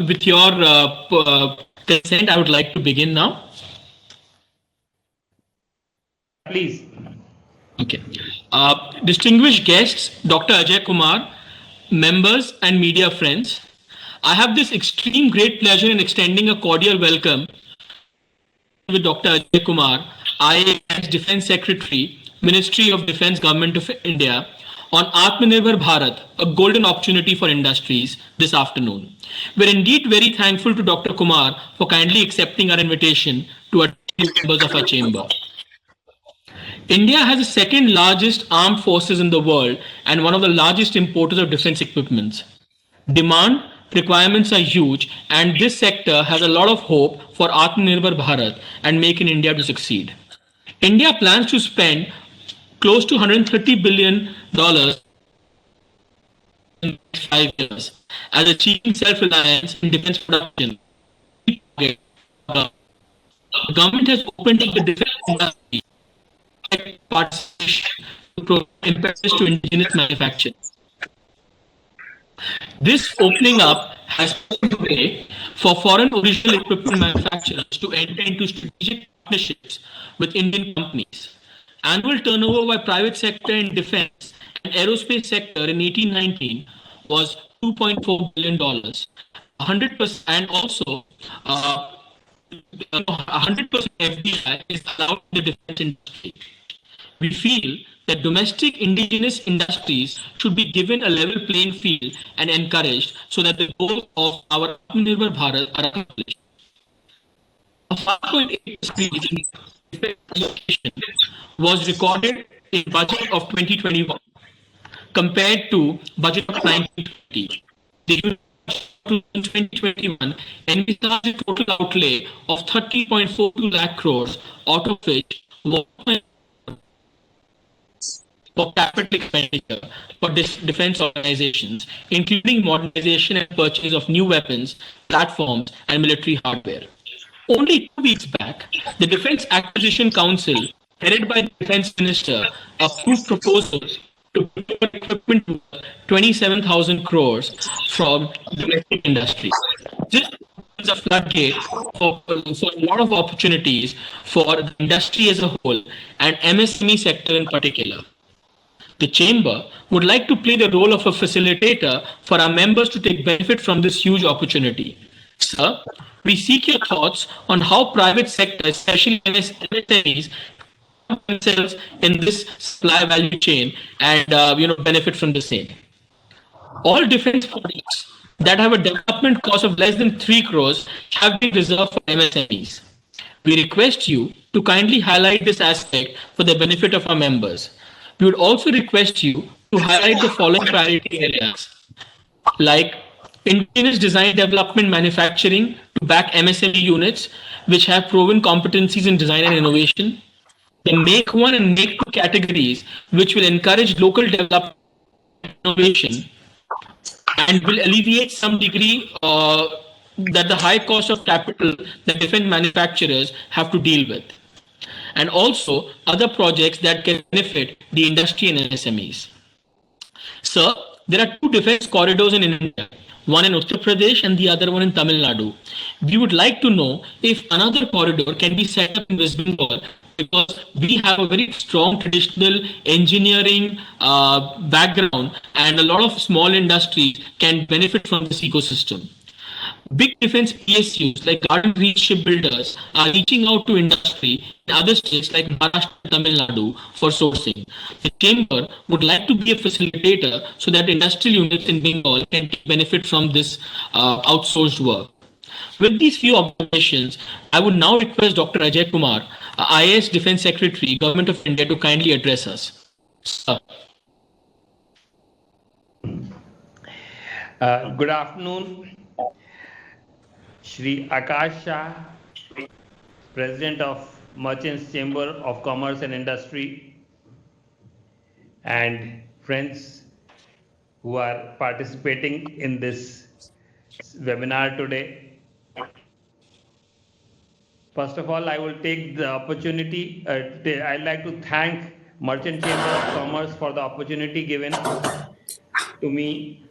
with your consent, I would like to begin now. Please. Okay. Distinguished guests, Dr. Ajay Kumar, members and media friends, I have this extreme great pleasure in extending a cordial welcome with Dr. Ajay Kumar, IAS Defense Secretary, Ministry of Defense, Government of India, on Atmanirbhar Bharat, a golden opportunity for industries, this afternoon. We're indeed very thankful to Dr. Kumar for kindly accepting our invitation to attend members of our chamber. India has the second largest armed forces in the world and one of the largest importers of defense equipments. Demand requirements are huge, and this sector has a lot of hope for Atmanirbhar Bharat and Make in India to succeed. India plans to spend close to $130 billion in the next 5 years as achieving self-reliance in defense production. The government has opened up the defense industry participation to provide impetus to indigenous manufacturing. This opening up has paved the way for foreign original equipment manufacturers to enter into strategic partnerships with Indian companies. Annual turnover by private sector in defense and aerospace sector in 1819 was $2.4 billion. 100%, and also 100% FDI is allowed in the defense industry. We feel that domestic indigenous industries should be given a level playing field and encouraged so that the goals of our Atmanirbhar Bharat are accomplished. A 5.8% increase in defense allocation was recorded in budget of 2021 compared to budget of 1920. The year 2021 envisaged a total outlay of 30.42 lakh crores, out of which 1 for capital expenditure for defense organizations, including modernization and purchase of new weapons, platforms, and military hardware. Only 2 weeks back, the Defense Acquisition Council, headed by the Defense Minister, approved proposals to procure equipment to 27,000 crores from domestic industry. This opens a floodgate for a lot of opportunities for the industry as a whole and MSME sector in particular. The Chamber would like to play the role of a facilitator for our members to take benefit from this huge opportunity. Sir, we seek your thoughts on how private sector, especially MSMEs, themselves in this supply value chain and benefit from the same. All defense products that have a development cost of less than 3 crores have been reserved for MSMEs. We request you to kindly highlight this aspect for the benefit of our members. We would also request you to highlight the following priority areas, like indigenous design development manufacturing to back MSME units which have proven competencies in design and innovation, the Make 1 and Make 2 categories which will encourage local development and innovation and will alleviate some degree that the high cost of capital that defense manufacturers have to deal with, and also other projects that can benefit the industry and SMEs. Sir, there are 2 defense corridors in India, one in Uttar Pradesh and the other one in Tamil Nadu. We would like to know if another corridor can be set up in West Bengal, because we have a very strong traditional engineering background and a lot of small industries can benefit from this ecosystem. Big defense PSUs like Garden Reach Shipbuilders are reaching out to industry in other states like Maharashtra and Tamil Nadu for sourcing. The Chamber would like to be a facilitator so that industrial units in Bengal can benefit from this outsourced work. With these few observations, I would now request Dr. Ajay Kumar, IAS Defense Secretary, Government of India, to kindly address us. Sir. Good afternoon. Shri Akash Shah, President of Merchants Chamber of Commerce and Industry, and friends who are participating in this webinar today. First of all, I will take the opportunity, I'd like to thank Merchant Chamber of Commerce for the opportunity given to me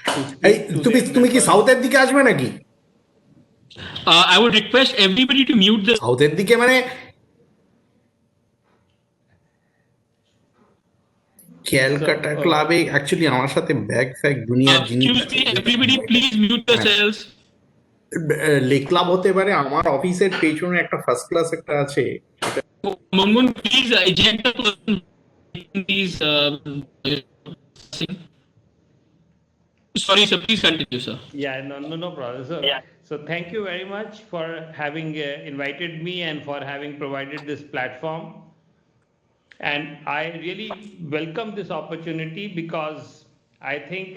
to speak to তুমি কি সাউথের দিকে আসবে নাকি? I would request everybody to mute the. সাউথের দিকে মানে ক্যালকাটা ক্লাবে অ্যাকচুয়ালি আমার সাথে ব্যাগ ফ্যাগ দুনিয়ার জিনিস আছে। Excuse me, everybody, please mute yourselves. Lake club হতে পারে, আমার অফিসের পেছনে একটা ফার্স্ট ক্লাস একটা আছে। Mungun, please eject the person making these. Sorry, sir. Please continue, sir. Yeah, no problem. So thank you very much for having invited me and for having provided this platform. And I really welcome this opportunity because I think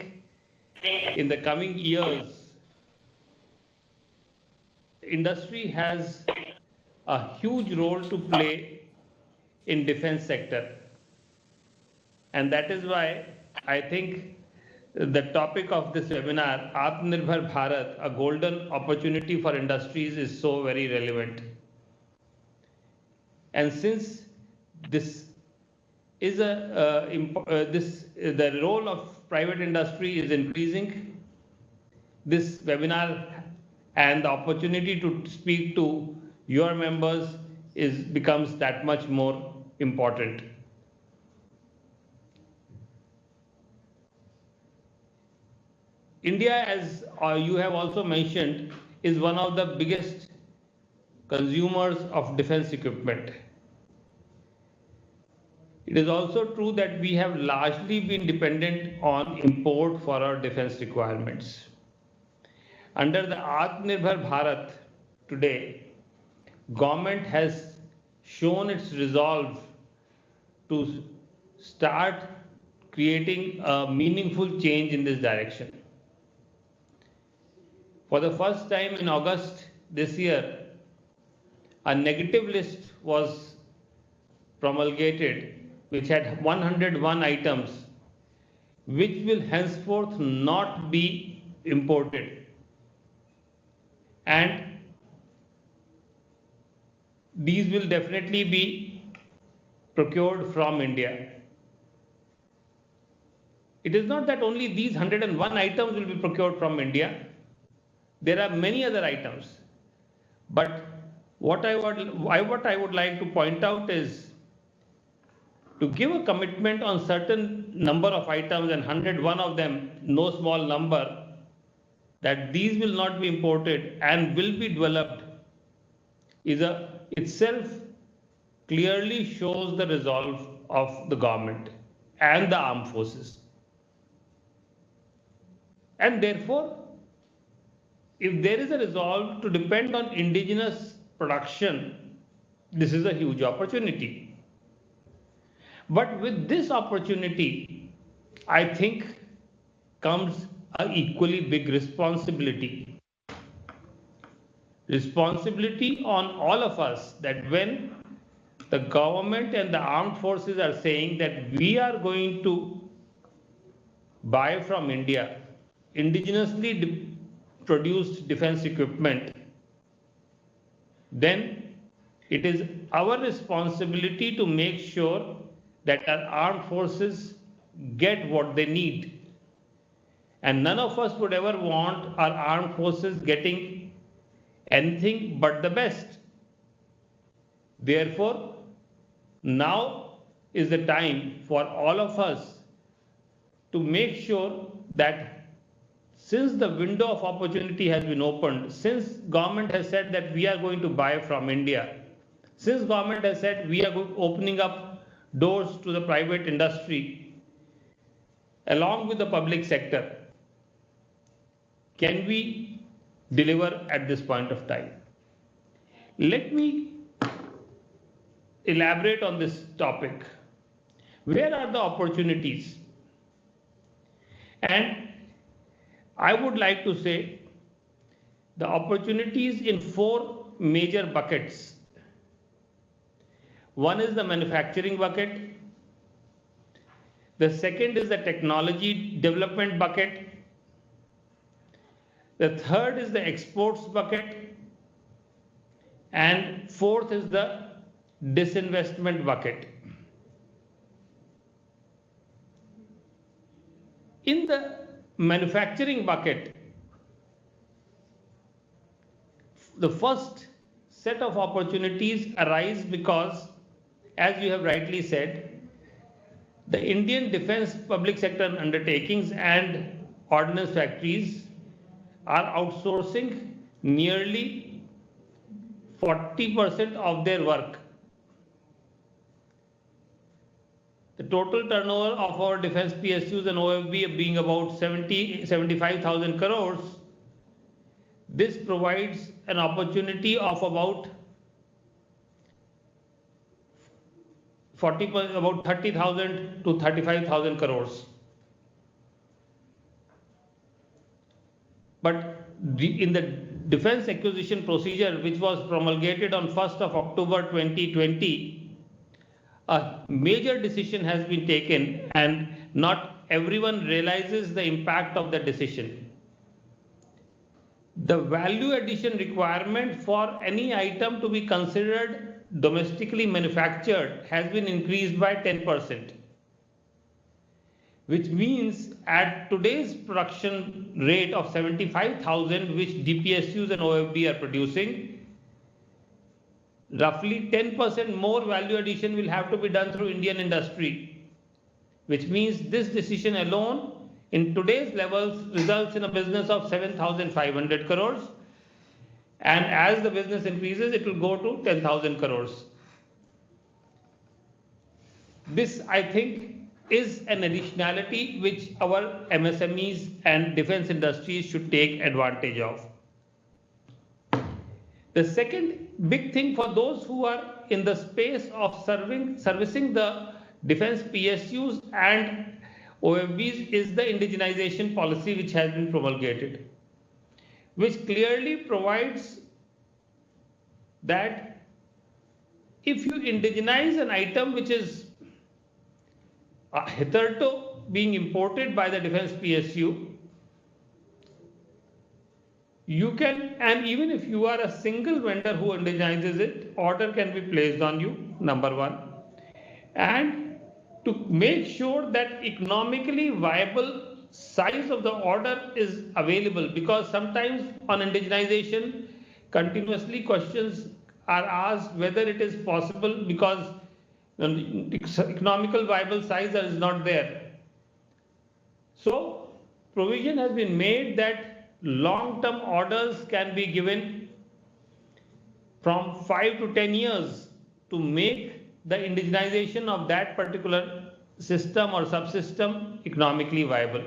in the coming years, industry has a huge role to play in defense sector. And that is why I think the topic of this webinar, Atmanirbhar Bharat, a golden opportunity for industries, is so very relevant. And since this is the role of private industry is increasing, this webinar and the opportunity to speak to your members becomes that much more important. India, as you have also mentioned, is one of the biggest consumers of defense equipment. It is also true that we have largely been dependent on import for our defense requirements. Under the Atmanirbhar Bharat today, government has shown its resolve to start creating a meaningful change in this direction. For the first time in August this year, a negative list was promulgated which had 101 items which will henceforth not be imported. And these will definitely be procured from India. It is not that only these 101 items will be procured from India. There are many other items. But what I would like to point out is to give a commitment on certain number of items, and 101 of them, no small number, that these will not be imported and will be developed itself clearly shows the resolve of the government and the armed forces. And therefore, if there is a resolve to depend on indigenous production, this is a huge opportunity. But with this opportunity, I think comes an equally big responsibility. Responsibility on all of us, that when the government and the armed forces are saying that we are going to buy from India indigenously produced defense equipment, then it is our responsibility to make sure that our armed forces get what they need. And none of us would ever want our armed forces getting anything but the best. Therefore, now is the time for all of us to make sure that since the window of opportunity has been opened, since government has said that we are going to buy from India, since government has said we are opening up doors to the private industry along with the public sector, can we deliver at this point of time? Let me elaborate on this topic. Where are the opportunities? And I would like to say the opportunities in 4 major buckets. One is the manufacturing bucket. The second is the technology development bucket. The third is the exports bucket. And fourth is the disinvestment bucket. In the manufacturing bucket, the first set of opportunities arise because, as you have rightly said, the Indian defense public sector undertakings and ordnance factories are outsourcing nearly 40% of their work. The total turnover of our defense PSUs and OFB being about 75,000 crores, this provides an opportunity of about 30,000 to 35,000 crores. But in the defense acquisition procedure, which was promulgated on 1st of October 2020, a major decision has been taken and not everyone realizes the impact of the decision. The value addition requirement for any item to be considered domestically manufactured has been increased by 10%, which means at today's production rate of 75,000, which DPSUs and OFB are producing, roughly 10% more value addition will have to be done through Indian industry, which means this decision alone in today's levels results in a business of 7,500 crores. And as the business increases, it will go to 10,000 crores. This, I think, is an additionality which our MSMEs and defense industries should take advantage of. The second big thing for those who are in the space of servicing the defense PSUs and OFBs is the indigenization policy which has been promulgated, which clearly provides that if you indigenize an item which is hitherto being imported by the defense PSU, you can, and even if you are a single vendor who indigenizes it, order can be placed on you, number one. And to make sure that economically viable size of the order is available, because sometimes on indigenization, continuously questions are asked whether it is possible because economical viable size is not there. So provision has been made that long-term orders can be given from 5 to 10 years to make the indigenization of that particular system or subsystem economically viable.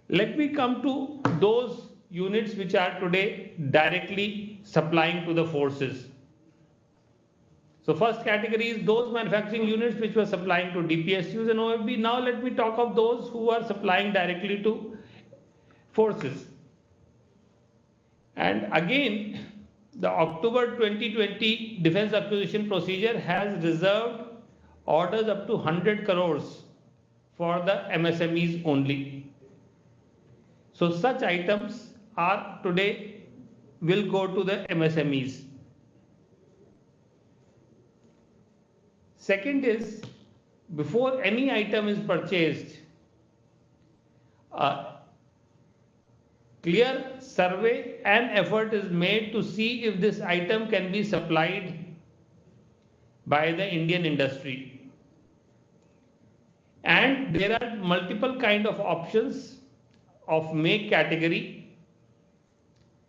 Let me come to those units which are today directly supplying to the forces. So first category is those manufacturing units which were supplying to DPSUs and OFB. Now let me talk of those who are supplying directly to forces. And again, the October 2020 defense acquisition procedure has reserved orders up to 100 crores for the MSMEs only. So such items are today will go to the MSMEs. Second is, before any item is purchased, a clear survey and effort is made to see if this item can be supplied by the Indian industry. And there are multiple kind of options of make category,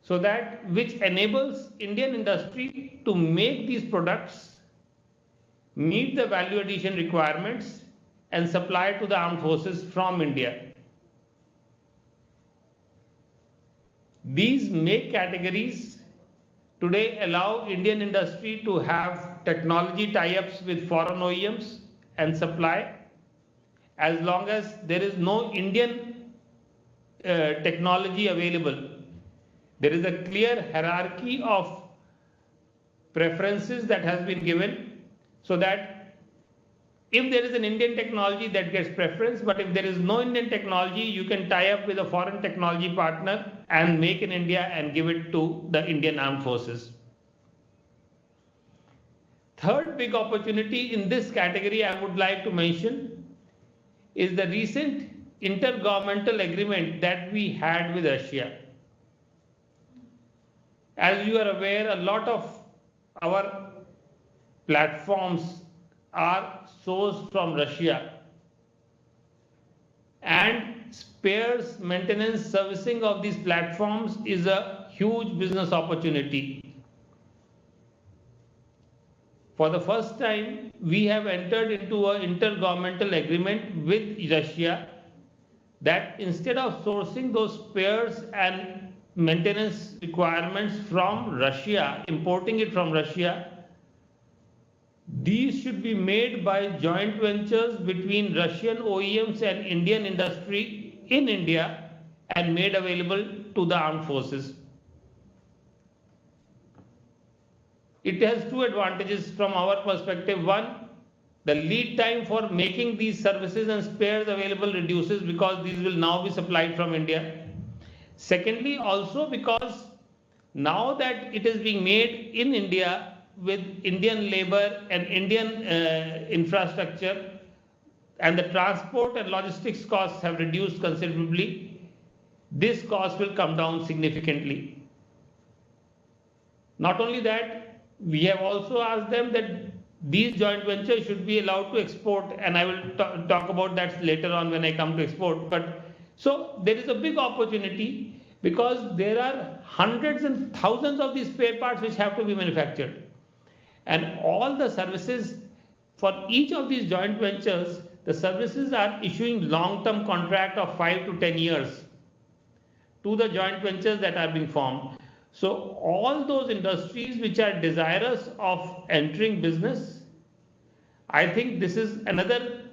so that which enables Indian industry to make these products meet the value addition requirements and supply to the armed forces from India. These make categories today allow Indian industry to have technology tie-ups with foreign OEMs and supply, as long as there is no Indian technology available. There is a clear hierarchy of preferences that has been given, so that if there is an Indian technology, that gets preference, but if there is no Indian technology, you can tie up with a foreign technology partner and make in India and give it to the Indian armed forces. Third big opportunity in this category I would like to mention is the recent intergovernmental agreement that we had with Russia. As you are aware, a lot of our platforms are sourced from Russia, and spares, maintenance, servicing of these platforms is a huge business opportunity. For the first time, we have entered into an intergovernmental agreement with Russia that instead of sourcing those spares and maintenance requirements from Russia, importing it from Russia, these should be made by joint ventures between Russian OEMs and Indian industry in India and made available to the armed forces. It has two advantages from our perspective. One, the lead time for making these services and spares available reduces because these will now be supplied from India. Secondly, also because now that it is being made in India with Indian labor and Indian infrastructure, and the transport and logistics costs have reduced considerably, this cost will come down significantly. Not only that, we have also asked them that these joint ventures should be allowed to export, and I will talk about that later on when I come to export. But so there is a big opportunity because there are hundreds and thousands of these spare parts which have to be manufactured, and all the services for each of these joint ventures, the services are issuing long-term contract of 5 to 10 years to the joint ventures that are being formed. So all those industries which are desirous of entering business, I think this is another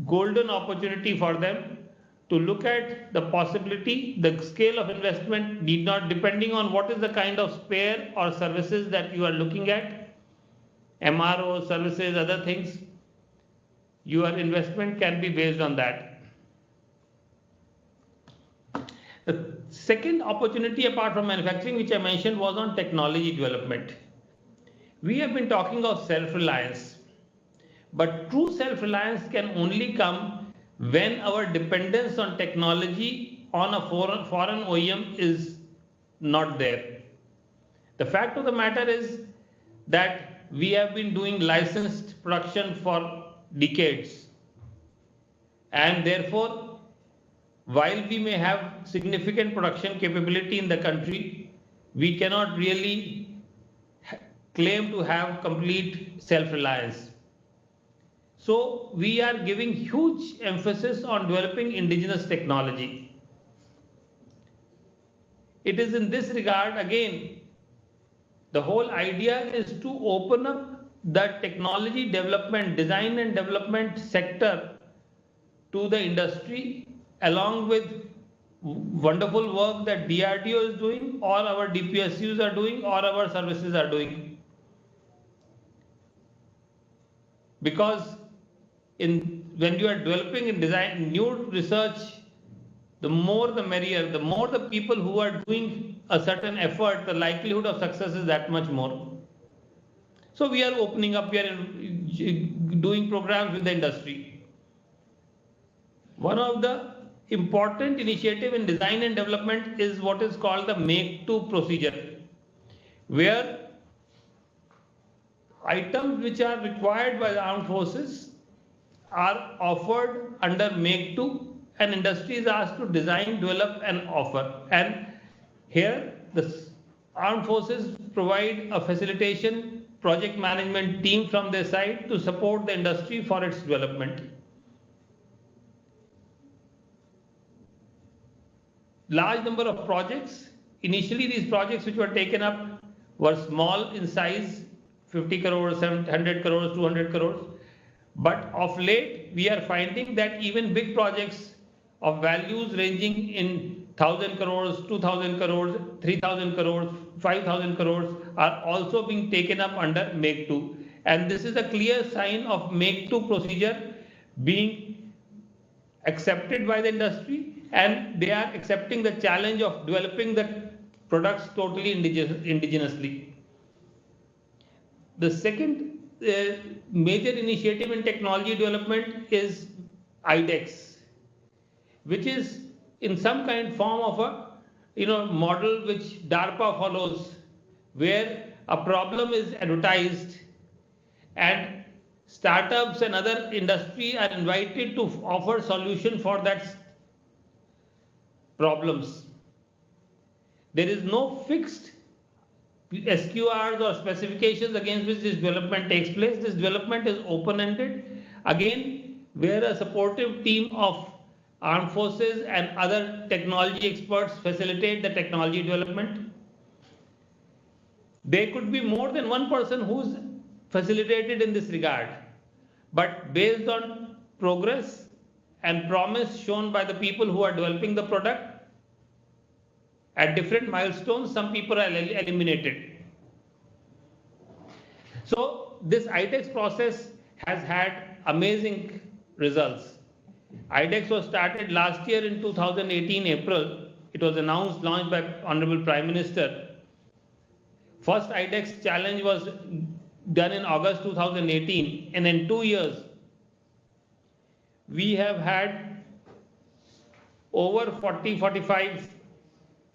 golden opportunity for them to look at the possibility. The scale of investment need not, depending on what is the kind of spare or services that you are looking at, MRO services, other things, your investment can be based on that. The second opportunity apart from manufacturing, which I mentioned, was on technology development. We have been talking of self-reliance, but true self-reliance can only come when our dependence on technology on a foreign OEM is not there. The fact of the matter is that we have been doing licensed production for decades, and therefore while we may have significant production capability in the country, we cannot really claim to have complete self-reliance. So we are giving huge emphasis on developing indigenous technology. It is in this regard, again, the whole idea is to open up the technology development, design and development sector to the industry, along with wonderful work that DRDO is doing, or our DPSUs are doing, or our services are doing. Because when you are developing and design new research, the more the merrier. The more the people who are doing a certain effort, the likelihood of success is that much more. So we are opening up, we are doing programs with the industry. One of the important initiative in design and development is what is called the make-to procedure, where items which are required by the armed forces are offered under make-to, and industry is asked to design, develop and offer. And here the armed forces provide a facilitation project management team from their side to support the industry for its development. Large number of projects. Initially, these projects which were taken up were small in size, 50 crores, 100 crores, 200 crores. But of late, we are finding that even big projects of values ranging in 1,000 crores, 2,000 crores, 3,000 crores, 5,000 crores are also being taken up under make-to. And this is a clear sign of make-to procedure being accepted by the industry, and they are accepting the challenge of developing the products totally indigenously. The second major initiative in technology development is IDEX, which is in some kind form of a model which DARPA follows, where a problem is advertised and startups and other industry are invited to offer solution for that problems. There is no fixed SQRs or specifications against which this development takes place. This development is open-ended. Again, where a supportive team of armed forces and other technology experts facilitate the technology development. There could be more than one person who's facilitated in this regard, but based on progress and promise shown by the people who are developing the product, at different milestones, some people are eliminated. So this IDEX process has had amazing results. IDEX was started last year in 2018 April. It was announced, launched by Honorable Prime Minister. First IDEX challenge was done in August 2018, and in 2 years, we have had over 45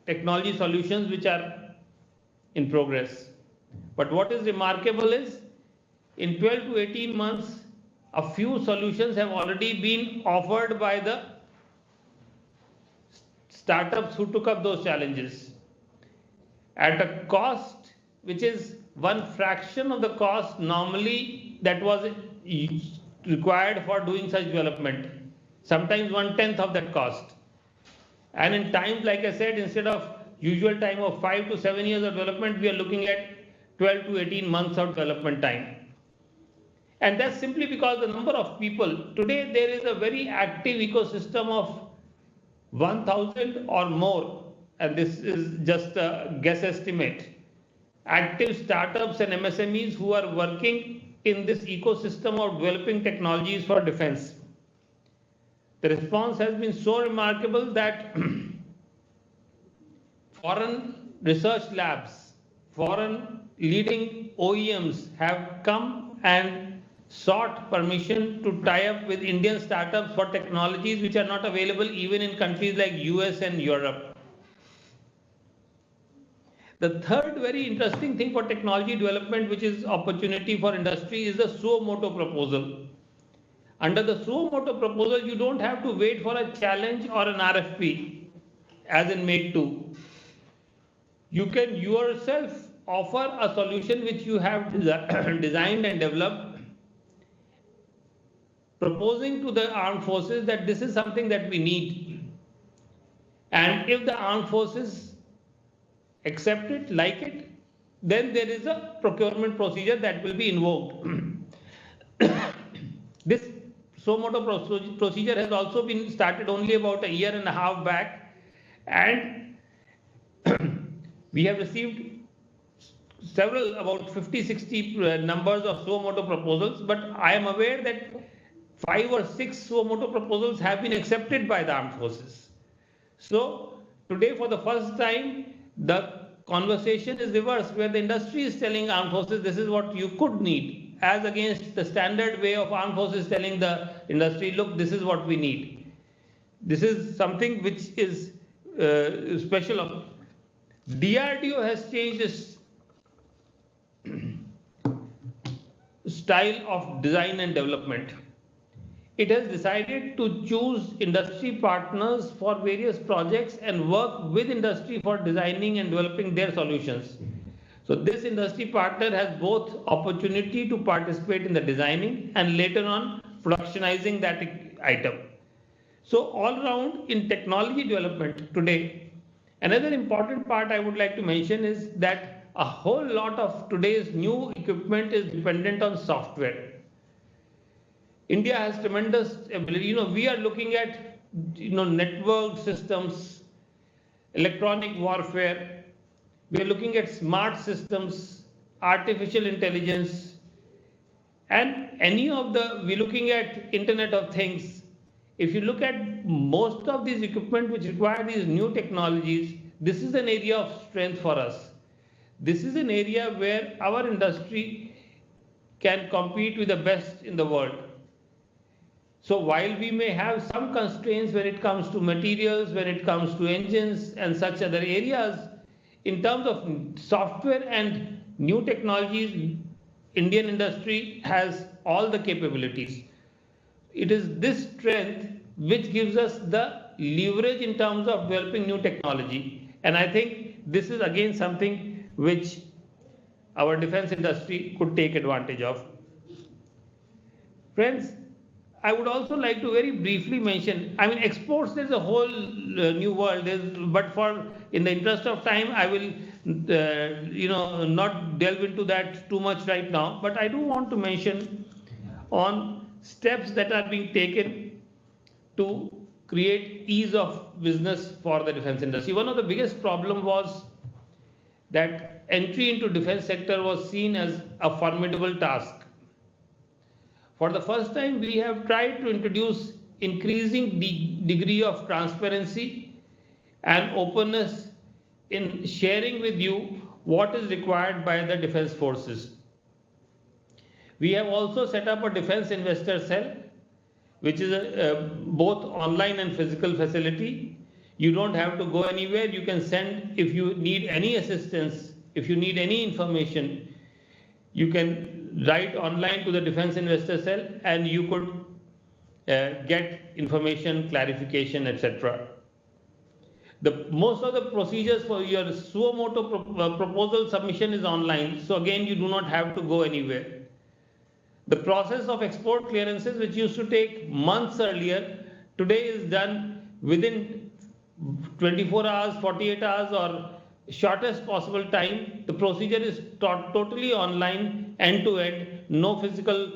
technology solutions which are in progress. But what is remarkable is, in 12 to 18 months, a few solutions have already been offered by the startups who took up those challenges at a cost which is one fraction of the cost normally that was required for doing such development, sometimes 1/10 of that cost. And in times, like I said, instead of usual time of 5 to 7 years of development, we are looking at 12 to 18 months of development time. And that's simply because the number of people, today there is a very active ecosystem of 1,000 or more, and this is just a guess estimate, active startups and MSMEs who are working in this ecosystem of developing technologies for defense. The response has been so remarkable that foreign research labs, foreign leading OEMs have come and sought permission to tie up with Indian startups for technologies which are not available even in countries like US and Europe. The third very interesting thing for technology development, which is opportunity for industry, is the suo motu proposal. Under the suo motu proposal, you don't have to wait for a challenge or an RFP, as in Make 2. You can yourself offer a solution which you have designed and developed, proposing to the armed forces that this is something that we need. And if the armed forces accept it, like it, then there is a procurement procedure that will be invoked. This suo motu procedure has also been started only about a year and a half back, and we have received several, about 50-60 numbers of suo motu proposals, but I am aware that 5 or 6 suo motu proposals have been accepted by the armed forces. So today, for the first time, the conversation is reversed, where the industry is telling armed forces this is what you could need, as against the standard way of armed forces telling the industry, look, this is what we need. This is something which is special. DRDO has changed its style of design and development. It has decided to choose industry partners for various projects and work with industry for designing and developing their solutions. So this industry partner has both opportunity to participate in the designing and later on productionizing that item. So all around in technology development today, another important part I would like to mention is that a whole lot of today's new equipment is dependent on software. India has tremendous ability. We are looking at, network systems, electronic warfare. We are looking at smart systems, artificial intelligence, and we're looking at Internet of Things. If you look at most of these equipment which require these new technologies, this is an area of strength for us. This is an area where our industry can compete with the best in the world. So while we may have some constraints when it comes to materials, when it comes to engines and such other areas, in terms of software and new technologies, Indian industry has all the capabilities. It is this strength which gives us the leverage in terms of developing new technology. And I think this is again something which our defense industry could take advantage of. Friends, I would also like to very briefly mention, I mean, exports, there's a whole new world, but for, in the interest of time, I will, not delve into that too much right now, but I do want to mention on steps that are being taken to create ease of business for the defense industry. One of the biggest problem was that entry into defense sector was seen as a formidable task. For the first time, we have tried to introduce increasing degree of transparency and openness in sharing with you what is required by the defense forces. We have also set up a defense investor cell, which is both online and physical facility. You don't have to go anywhere. You can send, if you need any assistance, if you need any information, you can write online to the defense investor cell and you could get information, clarification, etc. Most of the procedures for your suo motu proposal submission is online. So again, you do not have to go anywhere. The process of export clearances, which used to take months earlier, today is done within 24 hours, 48 hours, or shortest possible time. The procedure is totally online, end to end, no physical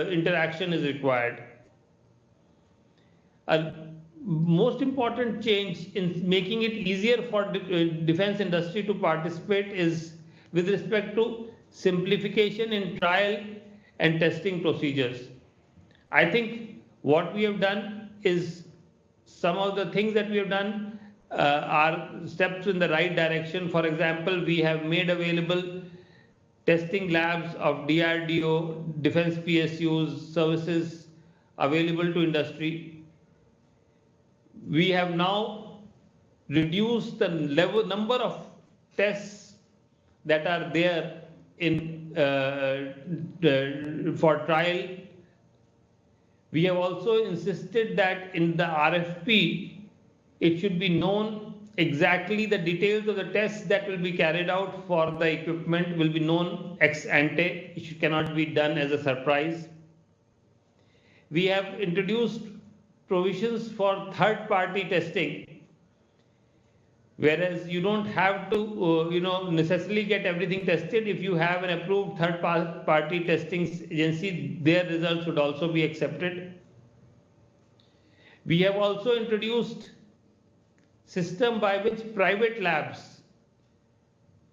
interaction is required. A most important change in making it easier for defense industry to participate is with respect to simplification in trial and testing procedures. I think what we have done is, some of the things that we have done are steps in the right direction. For example, we have made available testing labs of DRDO, defense PSUs, services available to industry. We have now reduced the number of tests that are there in for trial. We have also insisted that in the RFP, it should be known exactly the details of the tests that will be carried out for the equipment will be known ex ante. It cannot be done as a surprise. We have introduced provisions for third-party testing, whereas you don't have to necessarily get everything tested. If you have an approved third-party testing agency, their results would also be accepted. We have also introduced system by which private labs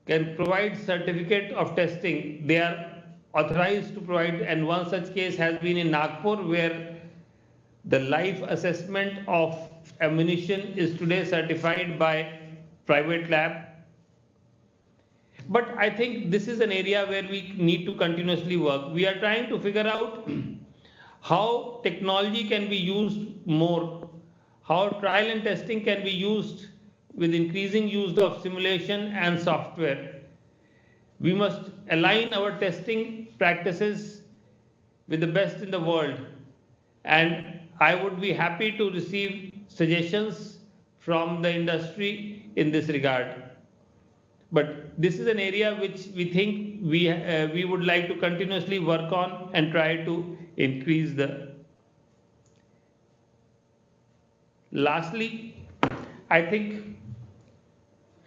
can provide certificate of testing. They are authorized to provide, and one such case has been in Nagpur, where the life assessment of ammunition is today certified by private lab. But I think this is an area where we need to continuously work. We are trying to figure out how technology can be used more, how trial and testing can be used with increasing use of simulation and software. We must align our testing practices with the best in the world, and I would be happy to receive suggestions from the industry in this regard. But this is an area which we think we would like to continuously work on and try to increase the. Lastly, I think,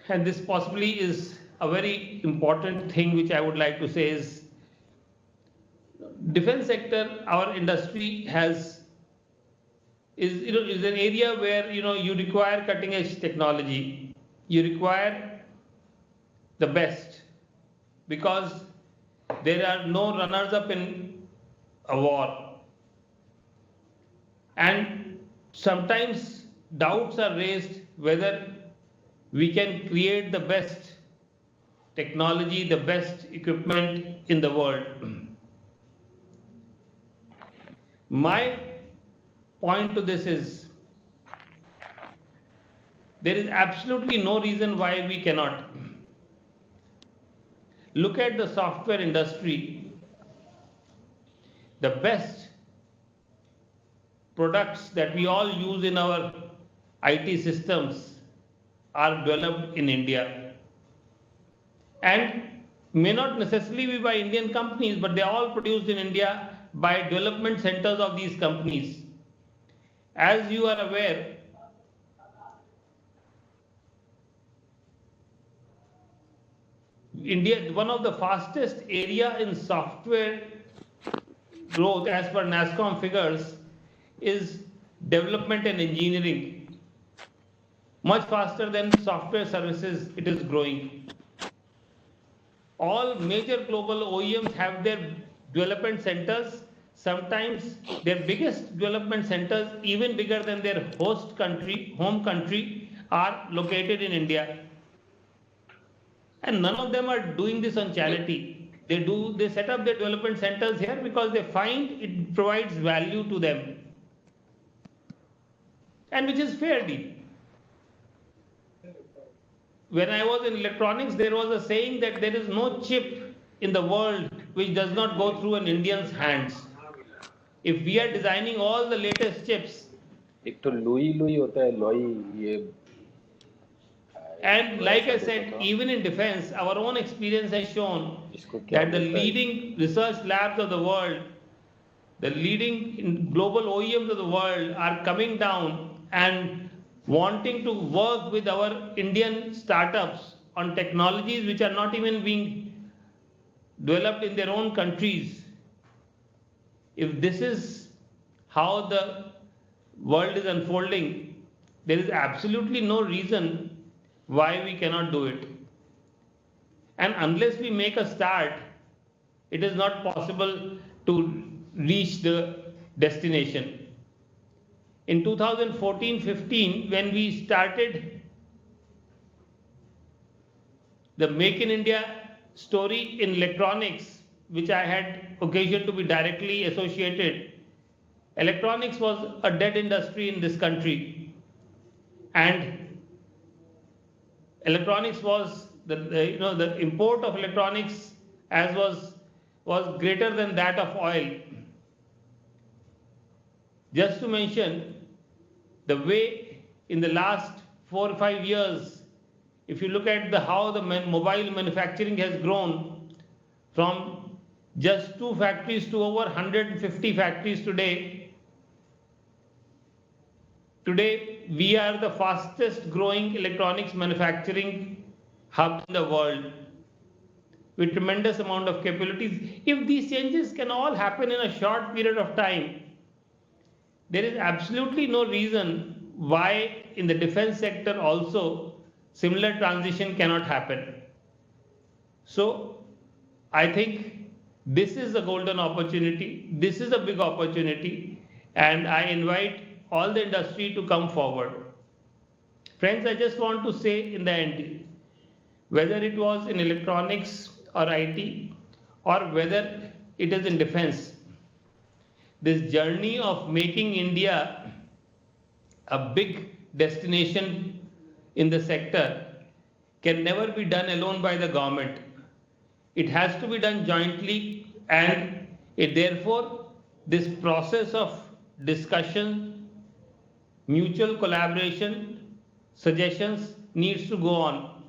and this possibly is a very important thing which I would like to say, is defense sector, our industry is an area where you require cutting edge technology, you require the best, because there are no runners up in a war, and sometimes doubts are raised whether we can create the best technology, the best equipment in the world. My point to this is, there is absolutely no reason why we cannot. Look at the software industry. The best products that we all use in our IT systems are developed in India and may not necessarily be by Indian companies, but they are all produced in India by development centers of these companies. As you are aware, India, one of the fastest area in software growth as per NASSCOM figures is development and engineering. Much faster than software services it is growing. All major global OEMs have their development centers. Sometimes their biggest development centers, even bigger than their host country, home country, are located in India. And none of them are doing this on charity. They set up their development centers here because they find it provides value to them. And which is fair deal. When I was in electronics, there was a saying that there is no chip in the world which does not go through an Indian's hands. If we are designing all the latest chips, एक तो लोई होता है लोई ये and like I said, even in defense, our own experience has shown that the leading research labs of the world, the leading global OEMs of the world are coming down and wanting to work with our Indian startups on technologies which are not even being developed in their own countries. If this is how the world is unfolding, there is absolutely no reason why we cannot do it. And unless we make a start, it is not possible to reach the destination. In 2014-15, when we started the Make in India story in electronics, which I had occasion to be directly associated, electronics was a dead industry in this country. And electronics was the import of electronics was greater than that of oil. Just to mention the way in the last 4 or 5 years, if you look at how the mobile manufacturing has grown from just 2 factories to over 150 factories today. Today, we are the fastest growing electronics manufacturing hub in the world with tremendous amount of capabilities. If these changes can all happen in a short period of time, there is absolutely no reason why in the defense sector also similar transition cannot happen. So I think this is a golden opportunity. This is a big opportunity, and I invite all the industry to come forward. Friends, I just want to say in the end, whether it was in electronics or IT or whether it is in defense, this journey of making India a big destination in the sector can never be done alone by the government. It has to be done jointly, and therefore this process of discussion, mutual collaboration, suggestions needs to go on.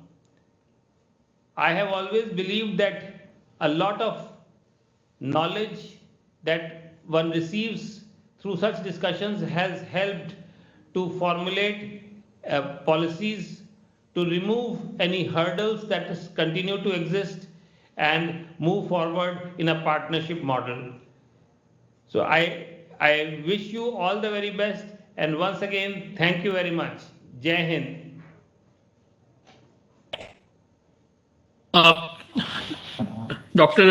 I have always believed that a lot of knowledge that one receives through such discussions has helped to formulate policies to remove any hurdles that continue to exist and move forward in a partnership model. So I wish you all the very best, and once again, thank you very much. Jai Hind. Dr.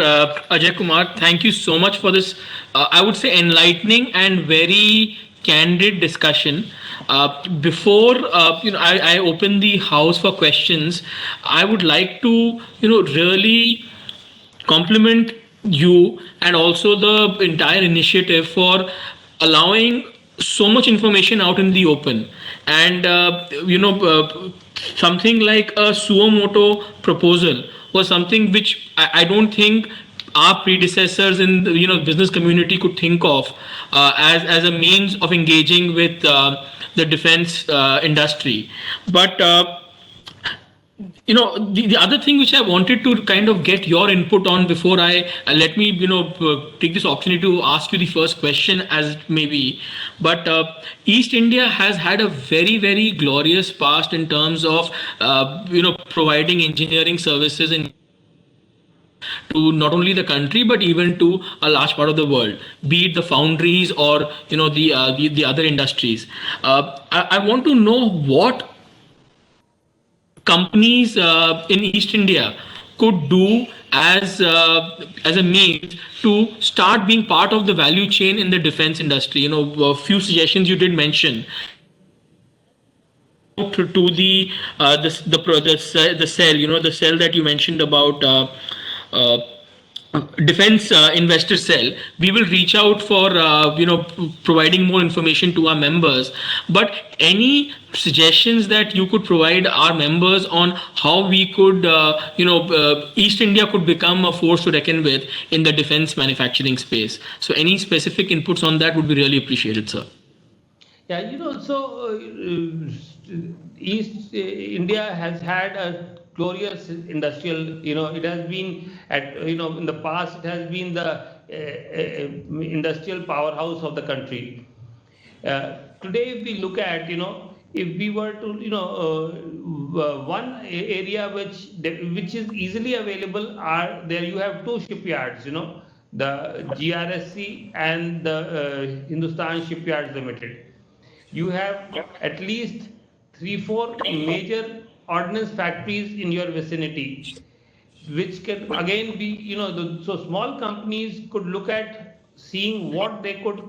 Ajay Kumar, thank you so much for this, I would say, enlightening and very candid discussion. Before I open the house for questions, I would like to really compliment you and also the entire initiative for allowing so much information out in the open, and something like a suo moto proposal was something which I don't think our predecessors in the business community could think of as a means of engaging with the defense industry. But the other thing which I wanted to kind of get your input on before I let me take this opportunity to ask you the first question, as it may be. But East India has had a very glorious past in terms of providing engineering services in to not only the country but even to a large part of the world, be it the foundries or the other industries. I want to know what companies in East India could do as a means to start being part of the value chain in the defense industry. A few suggestions you did mention to the cell, the cell that you mentioned about. Uh, Defense investor cell. We will reach out for providing more information to our members. But any suggestions that you could provide our members on how we could East India could become a force to reckon with in the defense manufacturing space? So any specific inputs on that would be really appreciated, sir. Yeah, East India has had a glorious industrial, it has been in the past, it has been the industrial powerhouse of the country. Today, if we look at, if we were to, one area which is easily available are there. You have two shipyards, the GRSC and the Hindustan Shipyards Limited. You have at least 3-4 major ordnance factories in your vicinity, which can again be, so small companies could look at seeing what they could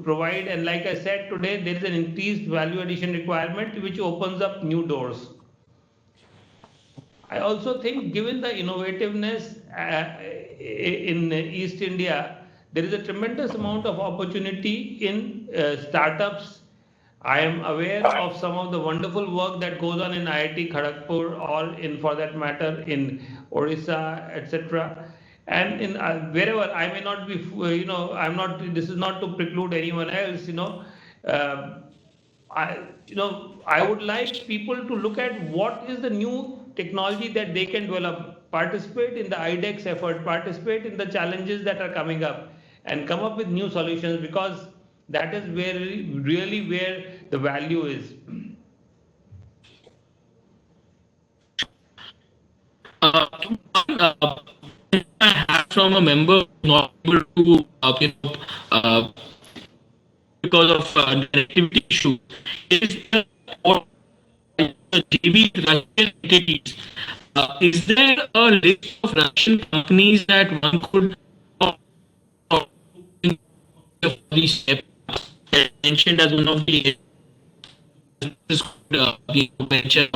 provide. And like I said, today there is an increased value addition requirement which opens up new doors. I also think, given the innovativeness in East India, there is a tremendous amount of opportunity in startups. I am aware of some of the wonderful work that goes on in IIT Kharagpur, or in, for that matter, in Orissa, etc. And in wherever I may not be, I'm not. This is not to preclude anyone else. Uh, I would like people to look at what is the new technology that they can develop, participate in the IDEX effort, participate in the challenges that are coming up, and come up with new solutions, because that is where really where the value is. Uh, uh, I have from a member not able to uh, because of connectivity issue is or JB Russian entities. Is there a list of Russian companies that one could these steps mentioned as one of the venture?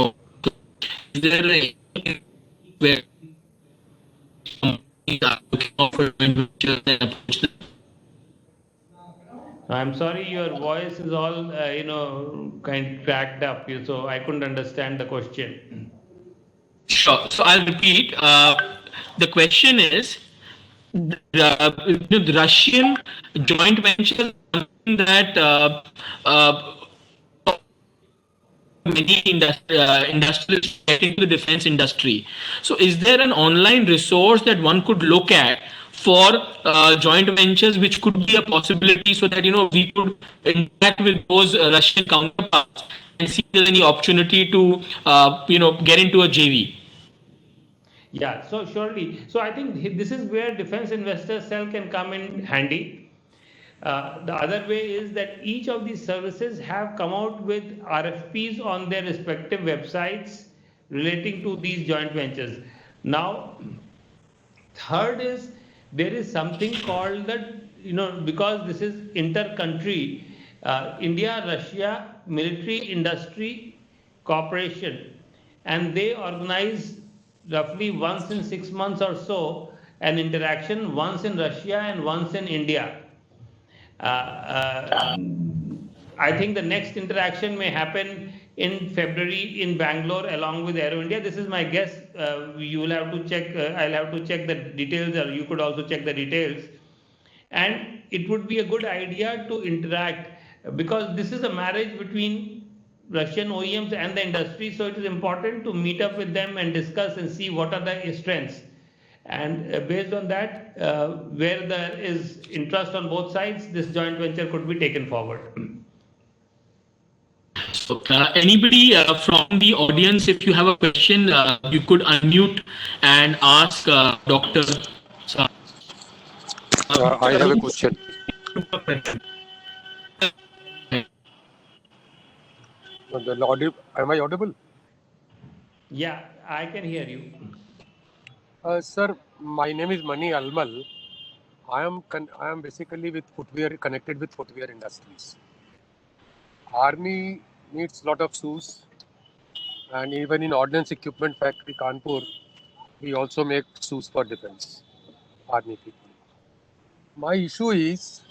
Is there a where companies are looking for ventures and approach them? I'm sorry, your voice is all kind of cracked up, so I couldn't understand the question. Sure. So I'll repeat. The question is the Russian joint venture, something that many industrialists get into the defense industry. So, is there an online resource that one could look at for joint ventures, which could be a possibility, so that we could interact with those Russian counterparts and see if there's any opportunity to get into a JV? Yeah, so surely. So I think this is where defense investor cell can come in handy. The other way is that each of these services have come out with RFPs on their respective websites relating to these joint ventures. Now, third is, there is something called the, because this is inter-country, India-Russia Military Industry Corporation, and they organize roughly once in 6 months or so an interaction, once in Russia and once in India. Uh, uh, I think the next interaction may happen in February in Bangalore along with Aero India. This is my guess. You will have to check. I'll have to check the details, or you could also check the details. And it would be a good idea to interact, because this is a marriage between Russian OEMs and the industry. So it is important to meet up with them and discuss and see what are the strengths. And based on that, where there is interest on both sides, this joint venture could be taken forward. So, anybody from the audience, if you have a question, you could unmute and ask Dr. I have a question. Am I audible? Yeah, I can hear you. Sir, my name is Mani Almal. I am basically with footwear, connected with footwear industries. Army needs lot of shoes, and even in Ordnance Equipment Factory Kanpur, we also make shoes for defense, army people. My issue is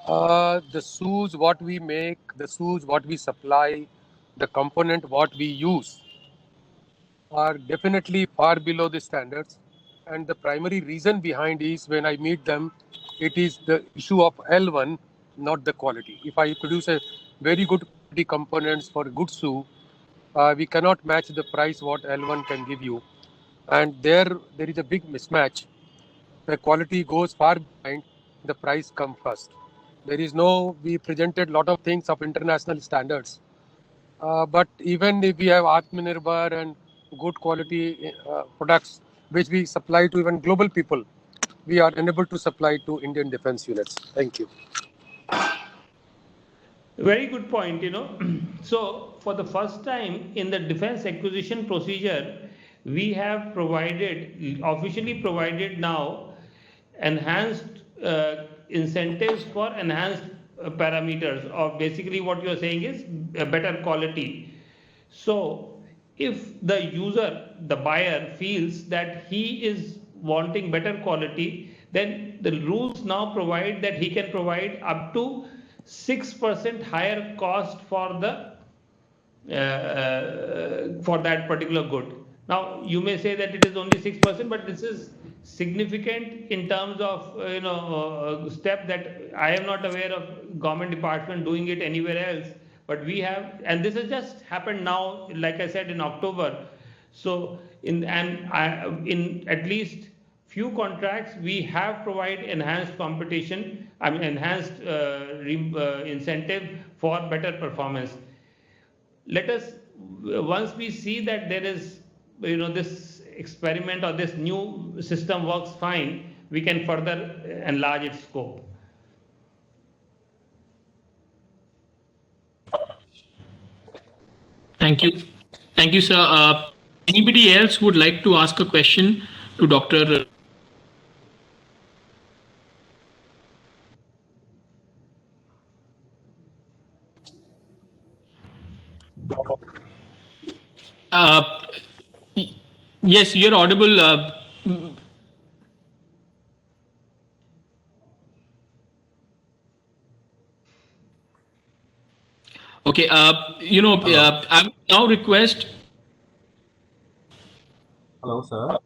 the shoes what we make, the shoes what we supply, the component what we use are definitely far below the standards. And the primary reason behind is when I meet them, it is the issue of L1, not the quality. If I produce a very good quality components for a good shoe, we cannot match the price what L1 can give you. And there is a big mismatch. The quality goes far behind, the price comes first. There is no, we presented a lot of things of international standards. But even if we have Atmanirbhar and good quality products which we supply to even global people, we are unable to supply to Indian defense units. Thank you. Very good point, So, for the first time in the defense acquisition procedure, we have officially provided now enhanced incentives for enhanced parameters of basically what you're saying is a better quality. So, if the user, the buyer feels that he is wanting better quality, then the rules now provide that he can provide up to 6% higher cost for that particular good. Now you may say that it is only 6%, but this is significant in terms of step that I am not aware of government department doing it anywhere else. But we have, and this has just happened now, like I said, in October. So in at least few contracts we have provided enhanced competition, enhanced incentive for better performance. Let us, once we see that there is this experiment or this new system works fine, we can further enlarge its scope. Thank you, sir. Anybody else would like to ask a question to Dr. Yes, you're audible. Okay. I will now request. Hello, sir.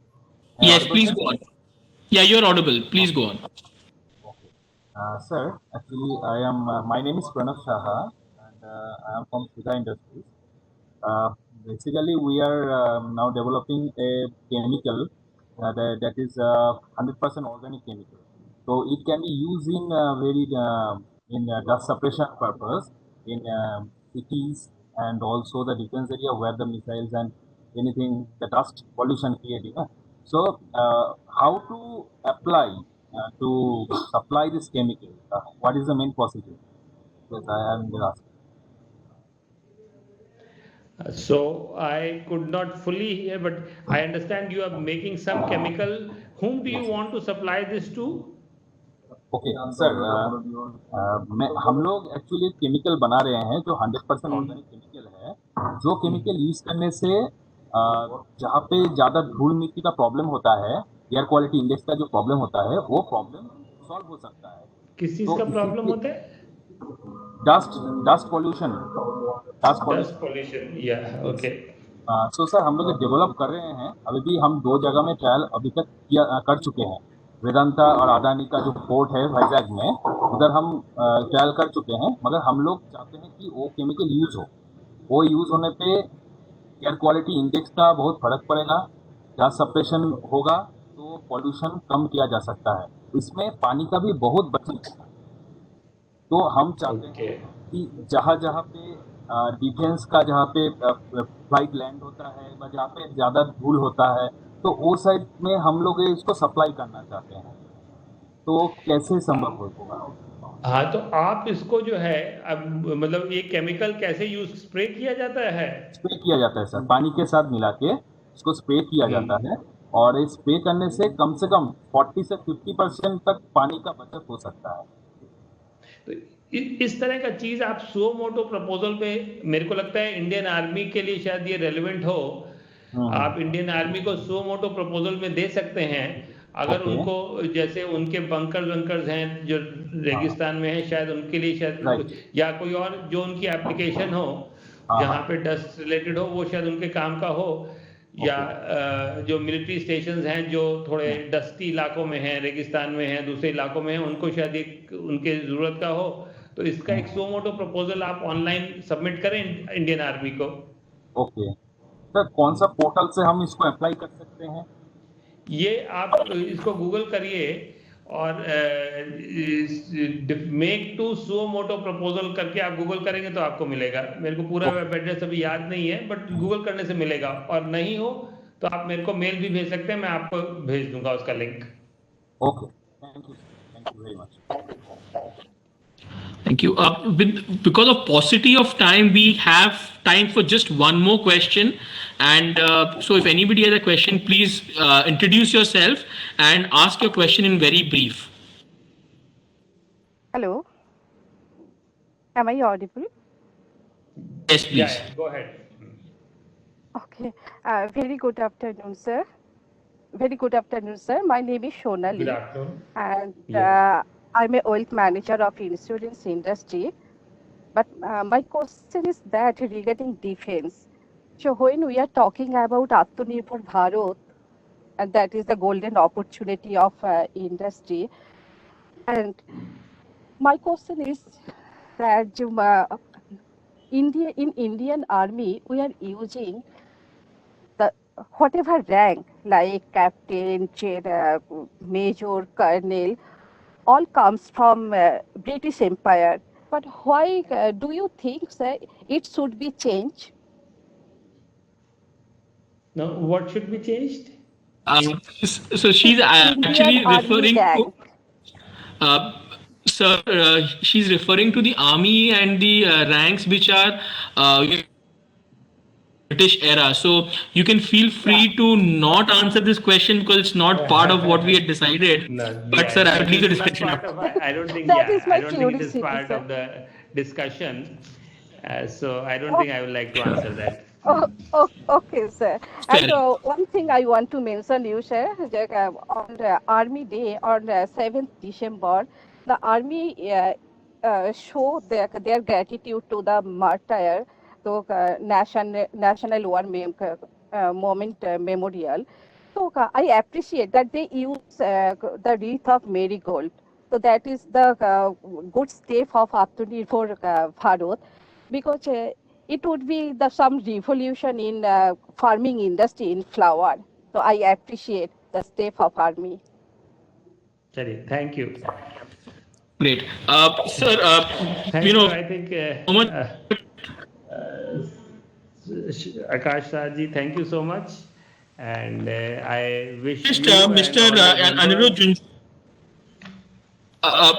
Yes, please go on. Yeah, you're audible. Please go on. Okay. Sir, actually, my name is Pranav Shaha, and I am from Sudha Industries. Basically, we are now developing a chemical that is 100% organic chemical. So it can be used in in dust suppression purpose in cities and also the defense area where the missiles and anything the dust pollution creating. So how to apply to supply this chemical? What is the main procedure? Yes, I am asking. So I could not fully hear, but I understand you are making some chemical. Whom do you want to supply this to? Okay sir हम लोग actually chemical बना रहे हैं जो 100% organic chemical है, जो chemical use करने से जहाँ पे ज़्यादा धूल मिट्टी का प्रॉब्लम होता है, एयर क्वालिटी इंडेक्स का जो प्रॉब्लम होता है वो प्रॉब्लम सॉल्व हो सकता है. किस चीज तो का प्रॉब्लम इसी होता है? Dust pollution Dust pollution. Yeah. Okay. So sir हम लोग डेवलप कर रहे हैं। अभी भी हम 2 जगह में ट्रायल अभी तक कर चुके हैं। वेदांता और अदानी का जो पोर्ट है वाइजैक में, उधर हम ट्रायल कर चुके हैं। मगर हम लोग चाहते हैं कि वो केमिकल यूज हो। वो यूज होने पे एयर क्वालिटी इंडेक्स का बहुत फर्क पड़ेगा। गैस सप्रेशन होगा तो पॉल्यूशन कम किया जा सकता है। इसमें पानी का भी बहुत बचत होगा। तो हम चाहते हैं Okay. कि जहाँ जहाँ पे डिफेंस का जहाँ पे फ्लाइट लैंड होता है या जहाँ पे ज़्यादा धूल होता है, तो वो साइड में हम लोग इसको सप्लाई करना चाहते हैं। तो कैसे संभव होगा? हाँ, तो आप इसको जो है, अब मतलब ये केमिकल कैसे यूज स्प्रे किया जाता है? स्प्रे किया जाता है सर, पानी के साथ मिला के इसको स्प्रे किया जाता है। और इस स्प्रे करने से कम 40 से 50% तक पानी का बचत हो सकता है। तो इस तरह का चीज आप सुओ मोटो प्रपोजल पे, मेरे को लगता है इंडियन आर्मी के लिए शायद ये रेलेवेंट हो। आप इंडियन आर्मी को सुओ मोटो प्रपोजल में दे सकते हैं। अगर ओके। उनको, जैसे उनके बंकर्स वंकर्स हैं जो रेगिस्तान में है, शायद उनके लिए शायद राइट। या कोई और जो उनकी एप्लीकेशन हो जहाँ पे डस्ट रिलेटेड हो, वो शायद उनके काम का हो। या जो मिलिट्री स्टेशंस हैं जो थोड़े डस्टी इलाकों में हैं, रेगिस्तान में हैं, दूसरे इलाकों में हैं, उनको शायद एक उनके ज़रूरत का हो। तो इसका एक सो मोटो प्रपोजल आप ऑनलाइन सबमिट करें इंडियन आर्मी को। ओके सर, कौन सा पोर्टल से हम इसको अप्लाई कर सकते हैं? ये आप इसको गूगल करिए और मेक टू सो मोटो प्रपोजल करके आप गूगल करेंगे तो आपको मिलेगा। मेरे को पूरा वेब एड्रेस अभी याद नहीं है, बट गूगल करने से मिलेगा। और नहीं हो तो आप मेरे को मेल भी भेज सकते हैं, मैं आपको भेज दूंगा उसका link. Okay, thank you very much. Thank you. Because of paucity of time, we have time for just one more question. And so, if anybody has a question, please introduce yourself and ask your question in very brief. Hello, am I audible? Yes, please. Yeah, go ahead. Okay, very good afternoon, sir. Very good afternoon, sir. My name is Shonali. Good afternoon. And Yeah. I'm a wealth manager of insurance industry. But my question is that regarding defense. So when we are talking about Atmanirbhar Bharat, and that is the golden opportunity of industry, and my question is that in Indian Army we are using the whatever rank like captain, major, colonel, all comes from British Empire. But why do you think, sir, it should be changed? Now, what should be changed? So she's Indian actually Army referring to, rank. sir, she's referring to the army and the ranks which are British era. So you can feel free to not answer this question because it's not part of what we had decided. No, But yeah, sir, I would leave the this is not discussion part up. of, I don't think, That yeah, is my I don't think it is curiosity, part sir. of the discussion. So I don't think I would like to answer that. Okay, sir. Fair And one thing I want to mention, you, sir, that, on the Army Day on 7th December, the Army show their gratitude to the martyr, to National War Moment Memorial. So I appreciate that they use the wreath of marigold. So that is the good step of Atmanirbhar Bharat, because it would be some revolution in farming industry in flower. So I appreciate the step of Army. Sorry, thank you. Great. Sir, Thank you know, you. I think so much. Akash Saji, thank you so much. And I wish Just you and Mr. all the Anirudh members.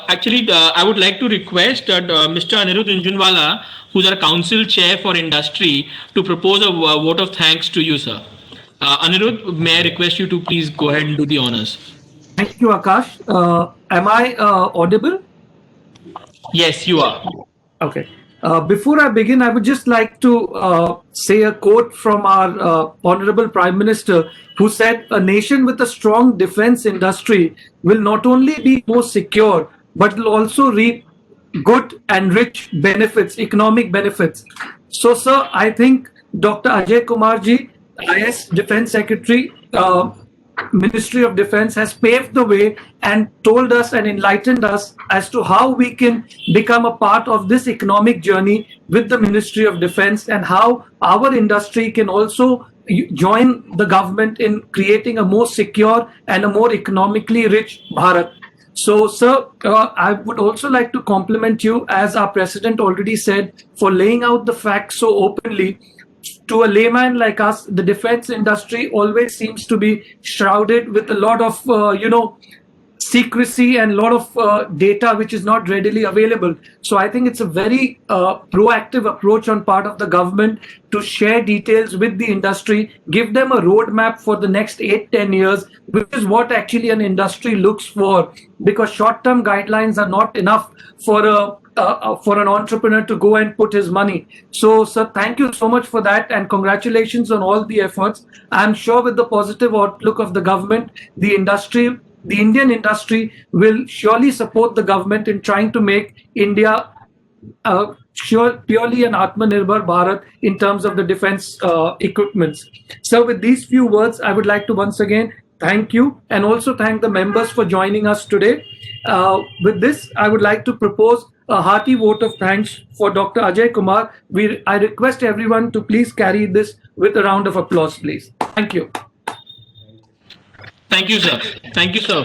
actually, I would like to request Mr. Anirudh Junjunwala, who's our council chair for industry, to propose a vote of thanks to you, sir. Anirudh, may I request you to please go ahead and do the honors? Thank you, Akash. Am I audible? Yes, you are. Okay. Before I begin, I would just like to say a quote from our Honorable Prime Minister, who said, "A nation with a strong defense industry will not only be more secure, but will also reap good and rich benefits, economic benefits. So, sir, I think Dr. Ajay Kumar ji, IAS Defense Secretary, Ministry of Defense, has paved the way and told us and enlightened us as to how we can become a part of this economic journey with the Ministry of Defense, and how our industry can also join the government in creating a more secure and a more economically rich Bharat. So, sir, I would also like to compliment you, as our president already said, for laying out the facts so openly. To a layman like us, the defense industry always seems to be shrouded with a lot of, secrecy and a lot of data which is not readily available. So I think it's a very proactive approach on part of the government to share details with the industry, give them a roadmap for the next 8-10 years, which is what actually an industry looks for, because short-term guidelines are not enough for an entrepreneur to go and put his money. So, sir, thank you so much for that, and congratulations on all the efforts. I'm sure with the positive outlook of the government, the industry, the Indian industry, will surely support the government in trying to make India purely an Atmanirbhar Bharat in terms of the defense equipments. So, with these few words, I would like to once again thank you, and also thank the members for joining us today. With this, I would like to propose a hearty vote of thanks for Dr. Ajay Kumar. I request everyone to please carry this with a round of applause, please. Thank you. Thank you, sir. Thank you, sir.